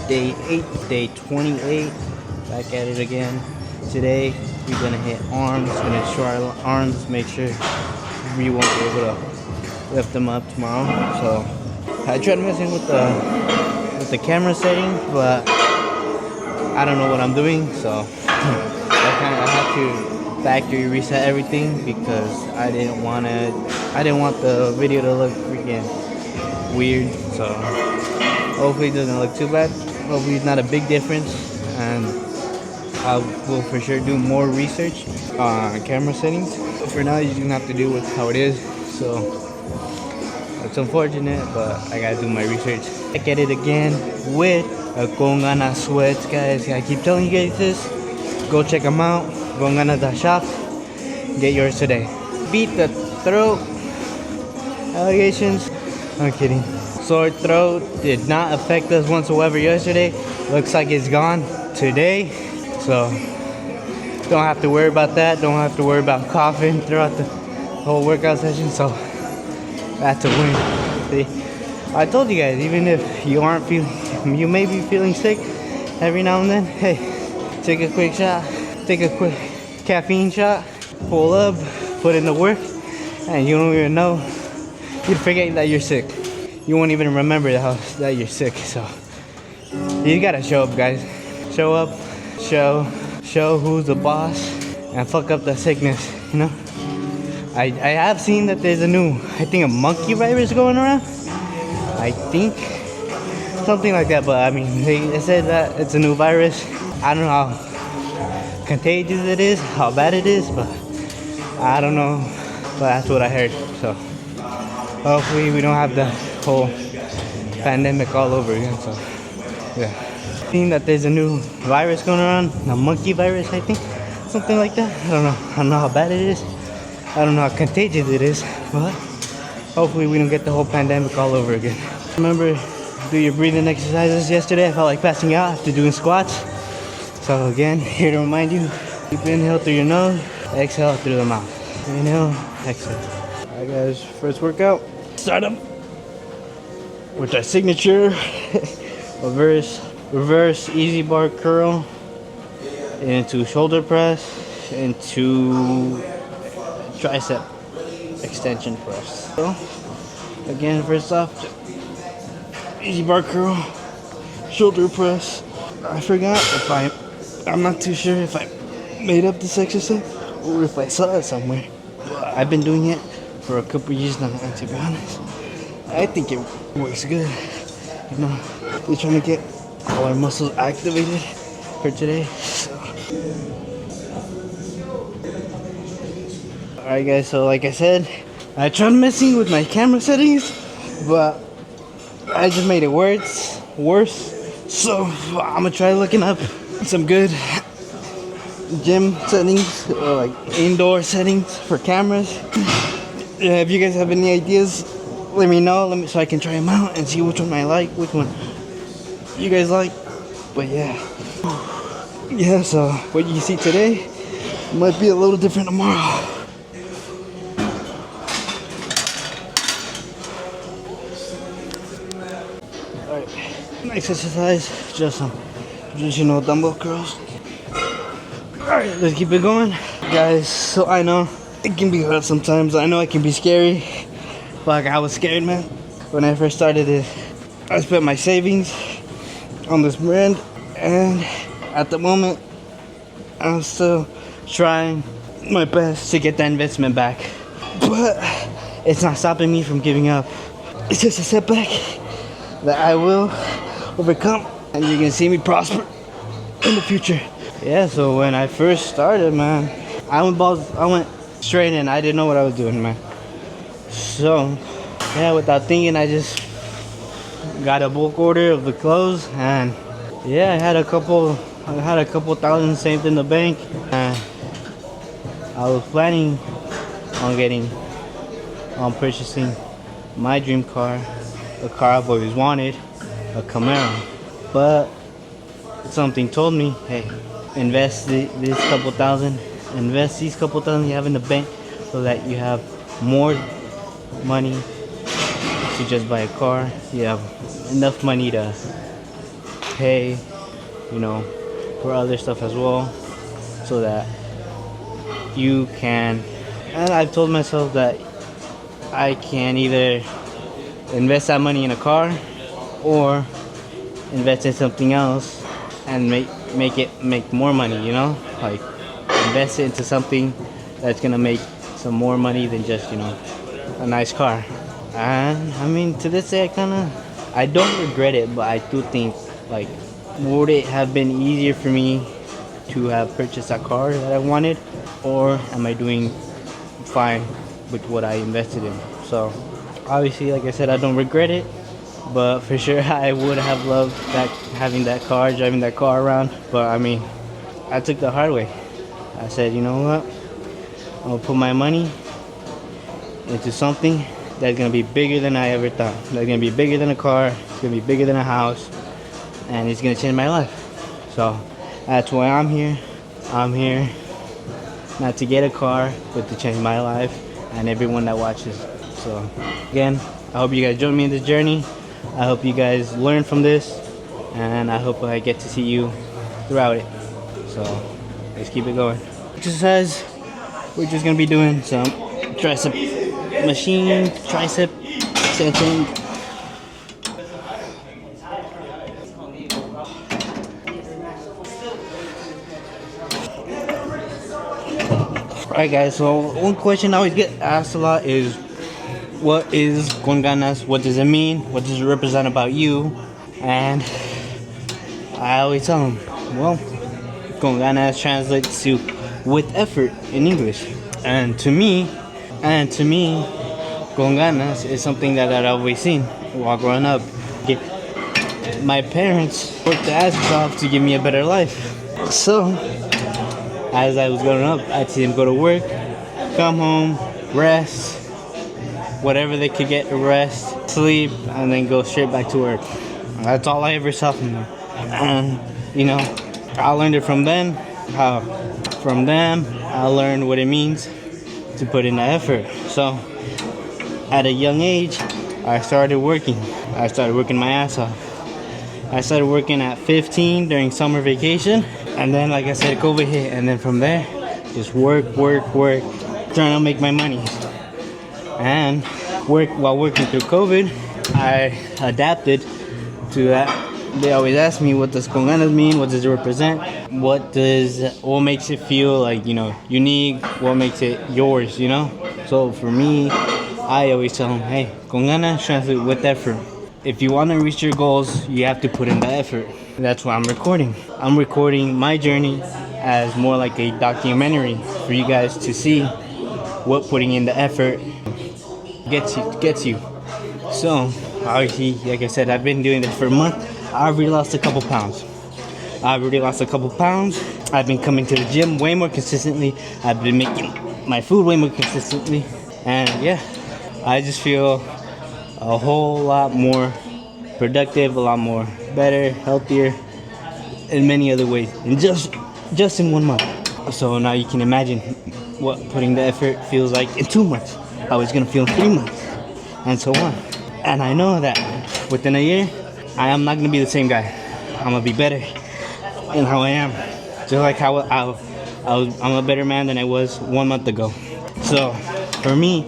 day 8, day 28. Back at it again. Today we're gonna hit arms, gonna show our arms, make sure we won't be able to lift them up tomorrow. So I tried messing with the camera setting, but I don't know what I'm doing, so I had to factory reset everything because I didn't want the video to look freaking weird. So hopefully it doesn't look too bad. Hopefully it's not a big difference, and I will for sure do more research on camera settings. But for now, you just have to do with how it is. So it's unfortunate, but I gotta do my research. I get it again with a Con Ganas sweats, guys. I keep telling you guys this. Go check them out. Gonganas.shop. Get yours today. Beat the throat allegations. I'm kidding. Sore throat did not affect us whatsoever yesterday. Looks like it's gone today. So don't have to worry about that. Don't have to worry about coughing throughout the whole workout session. So that's a win. See, I told you guys, even if you may be feeling sick every now and then, hey, take a quick shot, take a quick caffeine shot, pull up, put in the work, and you don't even know, you'd forget that you're sick. You won't even remember that you're sick. So you gotta show up, guys. Show up, show who's the boss, and fuck up the sickness, you know? I have seen that there's a monkey virus going around. I think something like that, but I mean, they said that it's a new virus. I don't know how contagious it is, how bad it is, but I don't know. But that's what I heard. So hopefully we don't have the whole pandemic all over again. So yeah, seeing that there's a new virus going around, a monkey virus, I think, something like that. I don't know how bad it is. I don't know how contagious it is, but hopefully we don't get the whole pandemic all over again. Remember, do your breathing exercises yesterday. I felt like passing out after doing squats. So again, here to remind you, keep inhale through your nose, exhale through the mouth. Inhale, exhale. Alright guys, first workout. Start up with our signature reverse easy bar curl into shoulder press into tricep extension press. So again, first off, easy bar curl, shoulder press. I forgot if I'm not too sure if I made up this exercise or if I saw it somewhere. I've been doing it for a couple years now, and to be honest, I think it works good. You know, we're trying to get all our muscles activated for today. So. Alright guys, so like I said, I tried messing with my camera settings, but I just made it worse. So I'm gonna try looking up some good gym settings or like indoor settings for cameras. Yeah, if you guys have any ideas, let me know. So I can try them out and see which one I like, which one you guys like. But yeah, so what you see today might be a little different tomorrow. Alright, next exercise, just you know, dumbbell curls. Alright, let's keep it going. Guys, so I know it can be hard sometimes. I know it can be scary. But I was scared, man. When I first started it, I spent my savings on this brand, and at the moment, I'm still trying my best to get that investment back. But it's not stopping me from giving up. It's just a setback that I will overcome, and you're gonna see me prosper in the future. Yeah, so when I first started, man, I went straight in. I didn't know what I was doing, man. So yeah, without thinking, I just got a bulk order of the clothes, and yeah, I had a couple thousand saved in the bank, and I was planning on purchasing my dream car, the car I've always wanted, a Camaro. But something told me, hey, invest these couple thousand you have in the bank so that you have more money to just buy a car. You have enough money to pay, you know, for other stuff as well, so that you can. And I've told myself that I can either invest that money in a car or invest in something else and make more money, you know, like invest it into something that's gonna make some more money than just, you know, a nice car. And I mean, to this day, I don't regret it, but I do think, like, would it have been easier for me to have purchased that car that I wanted, or am I doing fine with what I invested in? So obviously, like I said, I don't regret it, but for sure I would have loved that, having that car, driving that car around. But I mean, I took the hard way. I said, you know what, I'm gonna put my money into something that's gonna be bigger than I ever thought. That's gonna be bigger than a car, it's gonna be bigger than a house, and it's gonna change my life. So that's why I'm here. I'm here not to get a car, but to change my life and everyone that watches. So again, I hope you guys join me in this journey. I hope you guys learn from this, and I hope I get to see you throughout it. So let's keep it going. Exercise, we're just gonna be doing some tricep machine, tricep extension. Alright guys, so one question I always get asked a lot is, what is con ganas? What does it mean? What does it represent about you? And I always tell them, well, con ganas translates to with effort in English. And to me, con ganas is something that I've always seen while growing up. My parents worked their asses off to give me a better life. So as I was growing up, I'd see them go to work, come home, rest, whatever they could get to rest, sleep, and then go straight back to work. That's all I ever saw from them. And, you know, I learned it from them. From them, I learned what it means to put in the effort. So, at a young age, I started working. I started working my ass off. I started working at 15 during summer vacation. And then, like I said, COVID hit. And then from there, just work, trying to make my money. And while working through COVID, I adapted to that. They always ask me, what does con ganas mean? What does it represent? What makes it feel like, you know, unique? What makes it yours, you know? So for me, I always tell them, hey, con ganas translates with effort. If you want to reach your goals, you have to put in the effort. That's why I'm recording. I'm recording my journey as more like a documentary for you guys to see what putting in the effort gets you. So obviously, like I said, I've been doing this for a month. I've already lost a couple pounds. I've been coming to the gym way more consistently. I've been making my food way more consistently. And yeah, I just feel a whole lot more productive, a lot more better, healthier in many other ways. And just in 1 month. So now you can imagine what putting the effort feels like in 2 months. How it's gonna feel in 3 months, and so on. And I know that within a year, I am not gonna be the same guy. I'm gonna be better in how I am. Just like how I'm a better man than I was 1 month ago. So for me,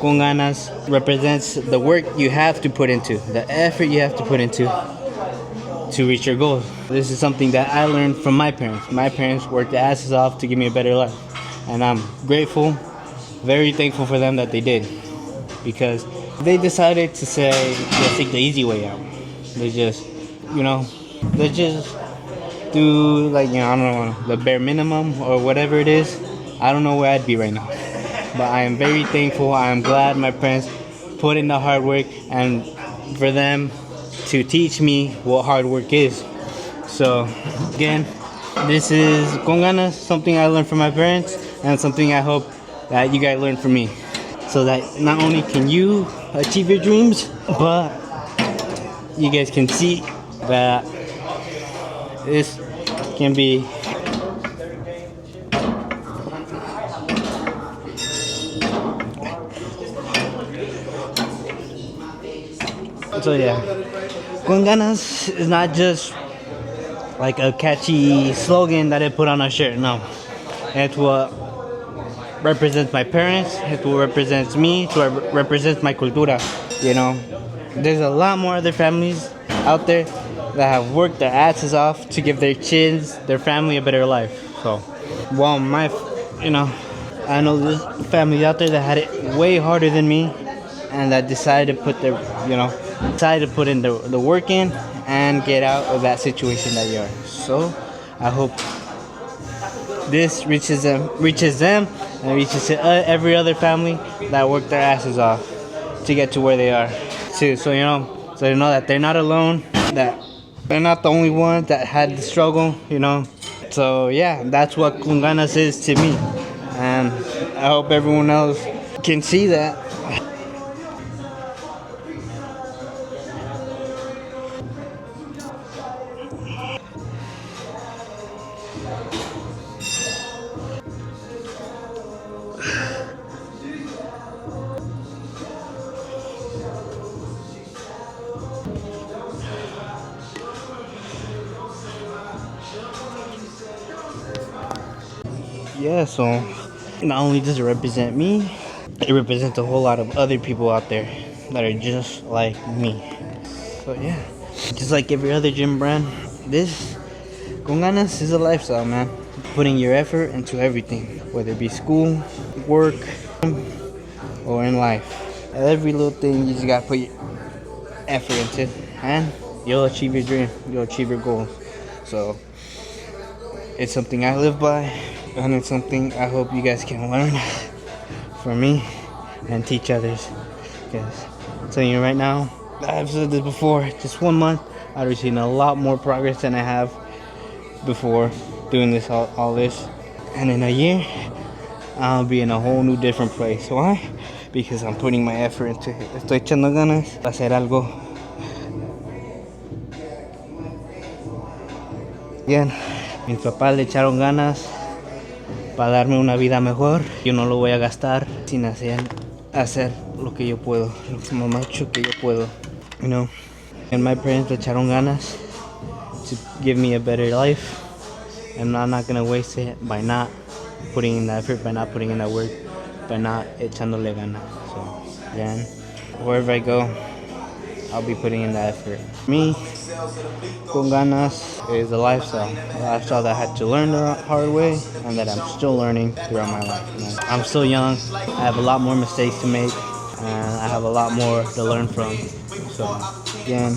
con ganas represents the work you have to put into, the effort you have to put into to reach your goals. This is something that I learned from my parents. My parents worked their asses off to give me a better life. And I'm grateful, very thankful for them that they did. Because they decided to say, let's take the easy way out. Let's just do, like, I don't know, the bare minimum or whatever it is. I don't know where I'd be right now. But I am very thankful. I am glad my parents put in the hard work, and for them to teach me what hard work is. So again, this is con ganas, something I learned from my parents, and something I hope that you guys learn from me, so that not only can you achieve your dreams, but you guys can see that this can be so yeah. Con ganas is not just like a catchy slogan that I put on a shirt. No, it's what represents my parents. It's what represents me. It's what represents my cultura. You know, there's a lot more other families out there that have worked their asses off to give their kids, their family, a better life. So, well, you know, I know there's families out there that had it way harder than me, and that decided to put decided to put in the work in and get out of that situation that you are. So, I hope this reaches them, and reaches to every other family that worked their asses off to get to where they are. Too. So they know that they're not alone, that they're not the only one that had the struggle. So yeah, that's what Con Ganas is to me, and I hope everyone else can see that. Yeah, so not only does it represent me, it represents a whole lot of other people out there that are just like me. So yeah, just like every other gym brand, this Con Ganas is a lifestyle, man. Putting your effort into everything, whether it be school, work, or in life. Every little thing you just gotta put your effort into, and you'll achieve your dream, you'll achieve your goals. So it's something I live by, and it's something I hope you guys can learn from me and teach others. Because I'm telling you right now, I've said this before, just 1 month, I've already seen a lot more progress than I have before doing this, all this. And in a year, I'll be in a whole new different place. Why? Because I'm putting my effort into it. Estoy echando ganas para hacer algo. Bien, mis papás le echaron ganas para darme una vida mejor. Yo no lo voy a gastar sin hacer lo que yo puedo, lo mucho que yo puedo, And my parents le echaron ganas to give me a better life, and I'm not gonna waste it by not putting in the effort, by not putting in the work, by not echándole ganas. So, then, wherever I go, I'll be putting in the effort. Me, Con Ganas is a lifestyle that I had to learn the hard way, and that I'm still learning throughout my life. I'm still young, I have a lot more mistakes to make, and I have a lot more to learn from. So again,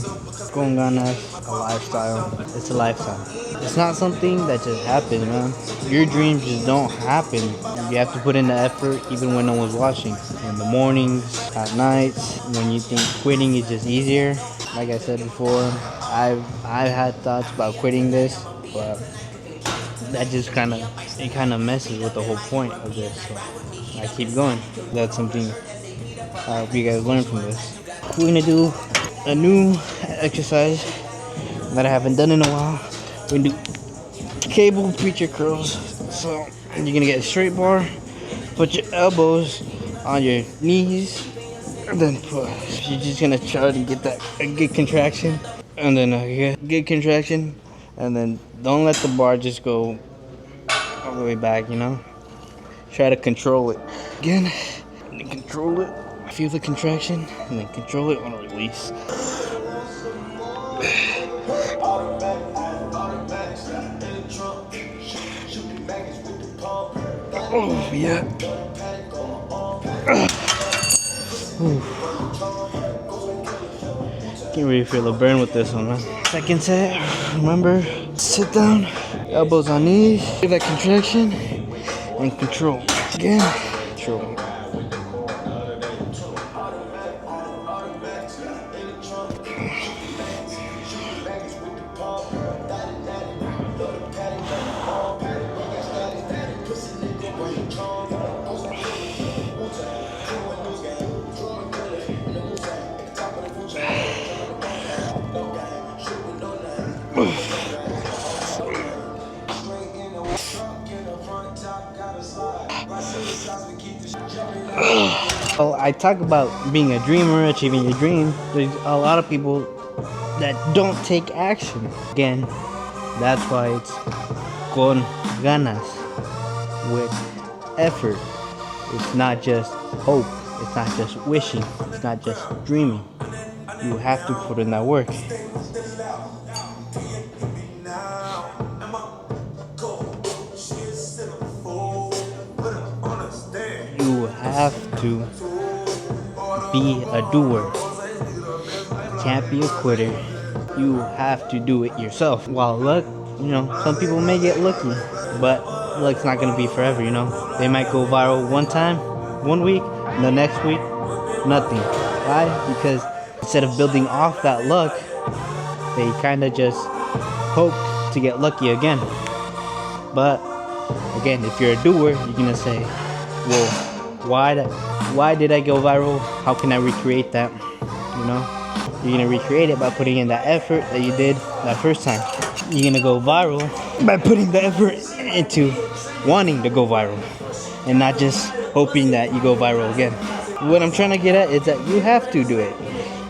Con Ganas, a lifestyle. It's a lifestyle. It's not something that just happens, man. Your dreams just don't happen. You have to put in the effort even when no one's watching. In the mornings, at nights, when you think quitting is just easier. Like I said before, I've had thoughts about quitting this, but that just kind of messes with the whole point of this. So I keep going. That's something I hope you guys learn from this. We're gonna do a new exercise that I haven't done in a while. We're gonna do cable preacher curls. So you're gonna get a straight bar, put your elbows on your knees, and then push. You're just gonna try to get a good contraction, and then a good contraction, and then don't let the bar just go all the way back, Try to control it. Again, and then control it. Feel the contraction, and then control it on a release. Oh, yeah. Can't really feel a burn with this one, man. Second set, remember, sit down, elbows on knees, feel that contraction, and control. Again, control. Well, I talk about being a dreamer, achieving your dream. There's a lot of people that don't take action. Again, That's why it's con ganas, with effort. It's not just hope. It's not just wishing. It's not just dreaming. You have to put in that work. You have to be a doer. You can't be a quitter. You have to do it yourself. While luck, some people may get lucky, but luck's not gonna be forever, They might go viral one time, 1 week, and the next week, nothing. Why? Because instead of building off that luck, they kind of just hope to get lucky again. But again, if you're a doer, you're gonna say, well, why did I go viral? How can I recreate that? You're gonna recreate it by putting in that effort that you did that first time. You're gonna go viral by putting the effort into wanting to go viral and not just hoping that you go viral again. What I'm trying to get at is that you have to do it.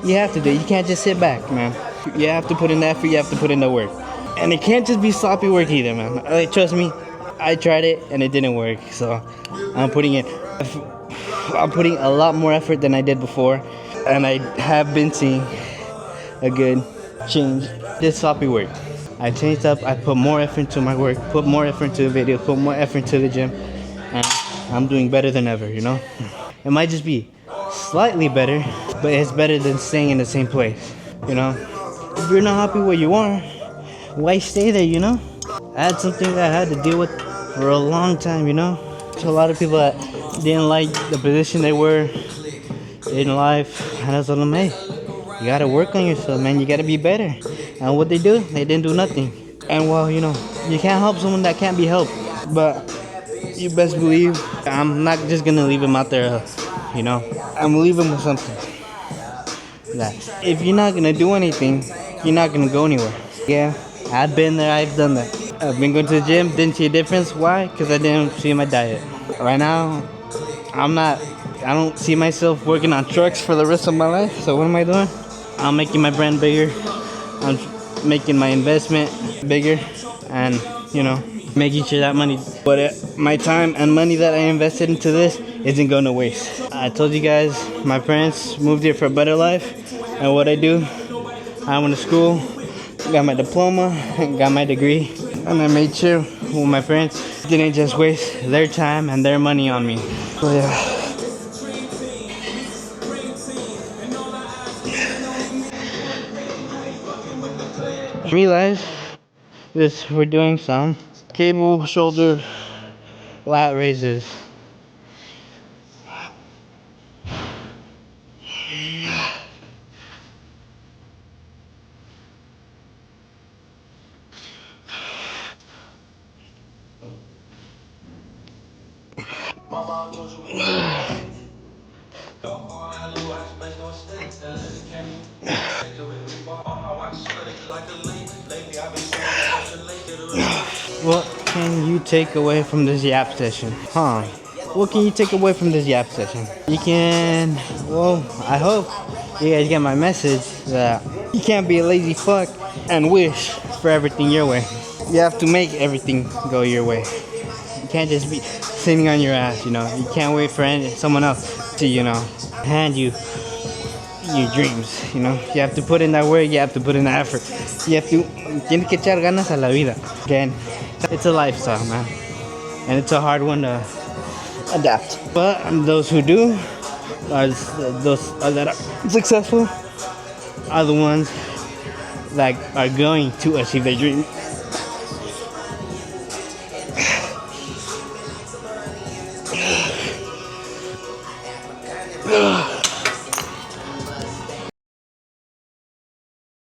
You have to do it. You can't just sit back, man. You have to put in the effort. You have to put in the work. And it can't just be sloppy work either, man. Like, trust me, I tried it and it didn't work. So I'm putting a lot more effort than I did before. And I have been seeing a good change. This sloppy work. I changed up. I put more effort into my work. Put more effort into the video. Put more effort into the gym. And I'm doing better than ever, It might just be slightly better, but it's better than staying in the same place, If you're not happy where you are, why stay there, I had something that I had to deal with for a long time, So a lot of people that didn't like the position they were in life, and I was like, hey, you gotta work on yourself, man. You gotta be better. And what they do, they didn't do nothing. And well, you can't help someone that can't be helped. But you best believe I'm not just gonna leave him out there, I'm leaving with something. That if you're not gonna do anything, you're not gonna go anywhere. Yeah, I've been there, I've done that. I've been going to the gym, didn't see a difference. Why? Because I didn't see my diet. Right now, I don't see myself working on trucks for the rest of my life. So what am I doing? I'm making my brand bigger. I'm making my investment bigger, and making sure that money, my time and money that I invested into this isn't going to waste. I told you guys my parents moved here for a better life, and what I do, I went to school, got my diploma, got my degree, and I made sure my parents didn't just waste their time and their money on me. So yeah. Realize this, we're doing some cable shoulder lat raises. What can you take away from this yap session? What can you take away from this yap session? You can, I hope you guys get my message that you can't be a lazy fuck and wish for everything your way. You have to make everything go your way. You can't just be sitting on your ass, You can't wait for someone else to, hand you your dreams, You have to put in that work, you have to put in the effort. Tienes que echar ganas a la vida. Again, it's a lifestyle, man. And it's a hard one to adapt. But those who do, those that are successful, are the ones that are going to achieve their dream.